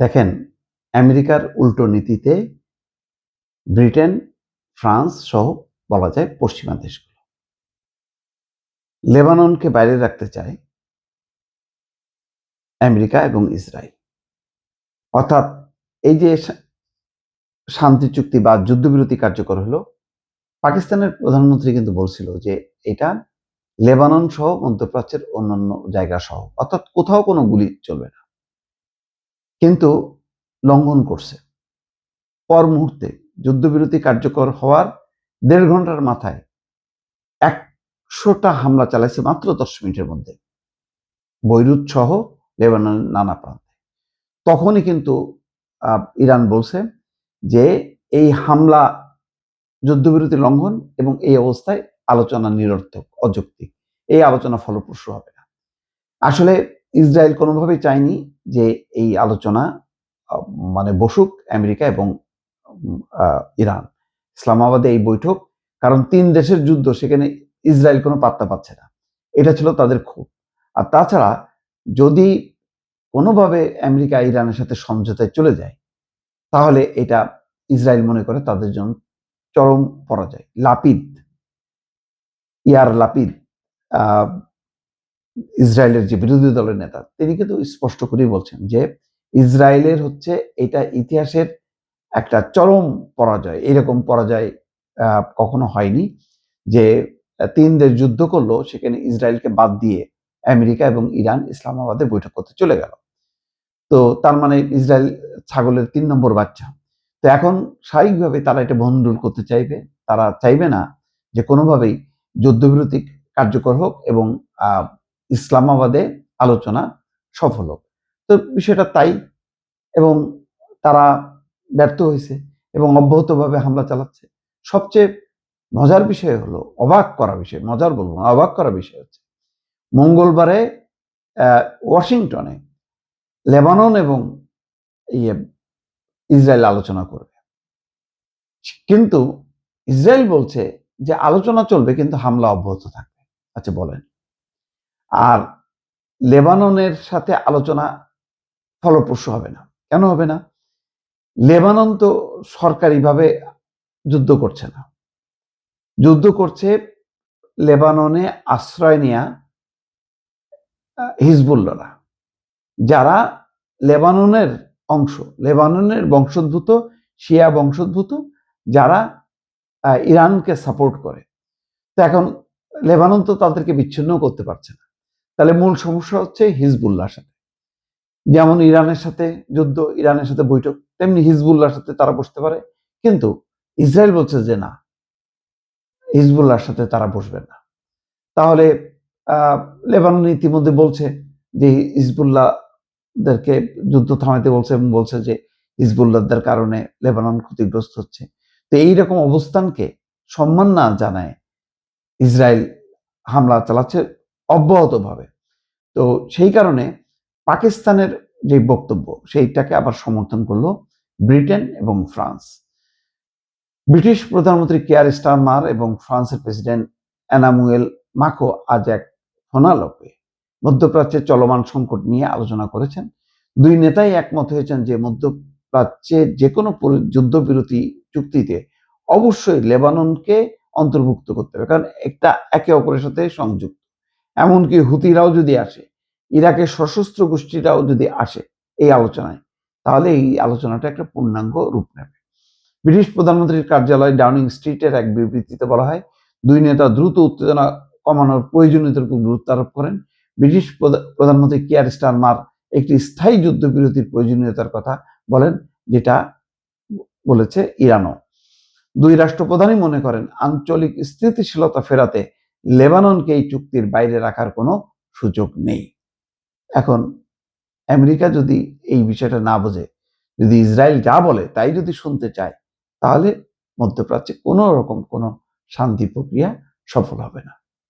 দেখেন, আমেরিকার উল্টো নীতিতে ব্রিটেন, ফ্রান্স সহ বলা যায় পশ্চিমা দেশগুলো লেবাননকে বাইরে রাখতে চায় আমেরিকা এবং ইসরায়েল। অর্থাৎ এই যে শান্তি চুক্তি বা যুদ্ধবিরতি কার্যকর হলো, পাকিস্তানের প্রধানমন্ত্রী কিন্তু বলছিল যে এটা লেবানন সহ মধ্যপ্রাচ্যের অন্যান্য জায়গা সহ, অর্থাৎ কোথাও কোনো গুলি চলবে না, কিন্তু লঙ্ঘন করছে। পর মুহূর্তে যুদ্ধবিরতি কার্যকর হওয়ার 1.5 ঘন্টার মাথায় 100টা হামলা চালাইছে মাত্র 10 মিনিটের মধ্যে, বৈরুত সহ লেবাননের নানা প্রান্তে। তখনই কিন্তু ইরান বলছে যে এই হামলা যুদ্ধবিরতি লঙ্ঘন এবং এই অবস্থায় আলোচনা নিরর্থক, অযৌক্তিক, এই আলোচনা ফলপ্রসূ হবে না। আসলে ইসরায়েল কোনোভাবেই চায়নি যে এই আলোচনা মানে বসুক আমেরিকা এবং ইরান, ইসলামাবাদে এই বৈঠক, কারণ 3 দেশের যুদ্ধ, সেখানে ইসরায়েল কোনো পাত্তা পাচ্ছে না, এটা ছিল তাদের ক্ষোভ। আর তাছাড়া যদি কোনোভাবে আমেরিকা ইরানের সাথে সমঝোতায় চলে যায়, তাহলে এটা ইসরায়েল মনে করে তাদের জন্য চরম পরাজয়। ইয়ার লাপিদ, ইসরায়েলের যে বিরোধী দলের নেতা, তিনি কিন্তু স্পষ্ট করেই বলছেন যে ইসরায়েলের হচ্ছে এটা ইতিহাসের একটা চরম পরাজয়। এরকম পরাজয় কখনো হয়নি যে 3 দেশ যুদ্ধ করলো, সেখানে ইসরায়েলকে বাদ দিয়ে আমেরিকা এবং ইরান ইসলামাবাদে বৈঠক করতে চলে গেল। তো তার মানে ইসরায়েল ছাগলের 3 নম্বর বাচ্চা। তো এখন স্বাভাবিকভাবে তারা এটা ভণ্ডুল করতে চাইবে। তারা চাইবে না যে কোনোভাবেই যুদ্ধবিরতি কার্যকর হোক এবং ইসলামাবাদে আলোচনা সফল হোক। তো বিষয়টা তাই, এবং তারা ব্যর্থ হয়েছে এবং অব্যাহতভাবে হামলা চালাচ্ছে। সবচেয়ে মজার বিষয় হলো, অবাক করা বিষয়, মজার বলবো না, অবাক করা বিষয় হচ্ছে মঙ্গলবারে ওয়াশিংটনে লেবানন এবং ইসরায়েল আলোচনা করবে, কিন্তু ইসরায়েল বলছে যে আলোচনা চলবে কিন্তু হামলা অব্যাহত থাকবে। আচ্ছা বলেন, আর লেবাননের সাথে আলোচনা ফলপ্রসূ হবে না কেন? হবে না, লেবানন তো সরকারিভাবে যুদ্ধ করছে না, যুদ্ধ করছে লেবাননে আশ্রয় নেয়া হিজবুল্লাহরা, যারা লেবাননের অংশ, লেবাননের বংশোদ্ভূত, শিয়া বংশোদ্ভূত, যারা ইরানকে সাপোর্ট করে। তো এখন লেবানন তো তাদেরকে বিচ্ছিন্ন করতে পারছে না। তাহলে মূল সমস্যা হচ্ছে হিজবুল্লাহর সাথে। যেমন ইরানের সাথে যুদ্ধ, ইরানের সাথে বৈঠক, তেমনি হিজবুল্লাহর সাথে তারা বসতে পারে, কিন্তু ইসরায়েল বলছে যে না, হিজবুল্লাহর সাথে তারা বসবে না। তাহলে লেবানন ইতিমধ্যে বলছে যে হিজবুল্লাহদেরকে যুদ্ধ থামাইতে বলছে এবং বলছে যে হিজবুল্লাহদের কারণে লেবানন ক্ষতিগ্রস্ত হচ্ছে। তো এইরকম অবস্থানকে সম্মান না জানায় ইসরায়েল হামলা চালাচ্ছে অব্যাহতভাবে। তো সেই কারণে পাকিস্তানের যে বক্তব্য, সেইটাকে আবার সমর্থন করলো ব্রিটেন এবং ফ্রান্স। ব্রিটিশ প্রধানমন্ত্রী কেয়ার স্টারমার এবং ফ্রান্সের প্রেসিডেন্ট এনামুয়েল মাখো আজ এক ফোনালাপে মধ্যপ্রাচ্যের চলমান সংকট নিয়ে আলোচনা করেছেন। দুই নেতাই একমত হয়েছেন যে মধ্যপ্রাচ্যে যে কোনো যুদ্ধবিরতি চুক্তিতে অবশ্যই লেবাননকে অন্তর্ভুক্ত করতে হবে, কারণ একটা একে অপরের সাথে সংযুক্ত। এমনকি হুতিরাও যদি আসে, ইরাকের সশস্ত্র গোষ্ঠীরাও যদি আসে এই আলোচনায়, তাহলে এই আলোচনাটা একটা পূর্ণাঙ্গ রূপ নেবে। ব্রিটিশ প্রধানমন্ত্রীর কার্যালয় ডাউনিং স্ট্রিটের এক বিবৃতিতে বলা হয়, দুই নেতা দ্রুত উত্তেজনা কমানোর প্রয়োজনীয়তার উপর গুরুত্ব আরোপ করেন। ব্রিটিশ প্রধানমন্ত্রী কিয়ার স্টারমার একটি স্থায়ী যুদ্ধবিরতির প্রয়োজনীয়তার কথা বলেন, যেটা বলেছে ইরানও। দুই রাষ্ট্রপ্রধানই মনে করেন আঞ্চলিক স্থিতিশীলতা ফেরাতে লেবাননকে এই চুক্তির বাইরে রাখার কোনো সুযোগ নেই। এখন আমেরিকা যদি এই বিষয়টা না বোঝে, যদি ইসরায়েল যা বলে তাই যদি শুনতে চায়, তাহলে মধ্যপ্রাচ্যে কোনো রকম কোনো শান্তি প্রক্রিয়া সফল হবে না।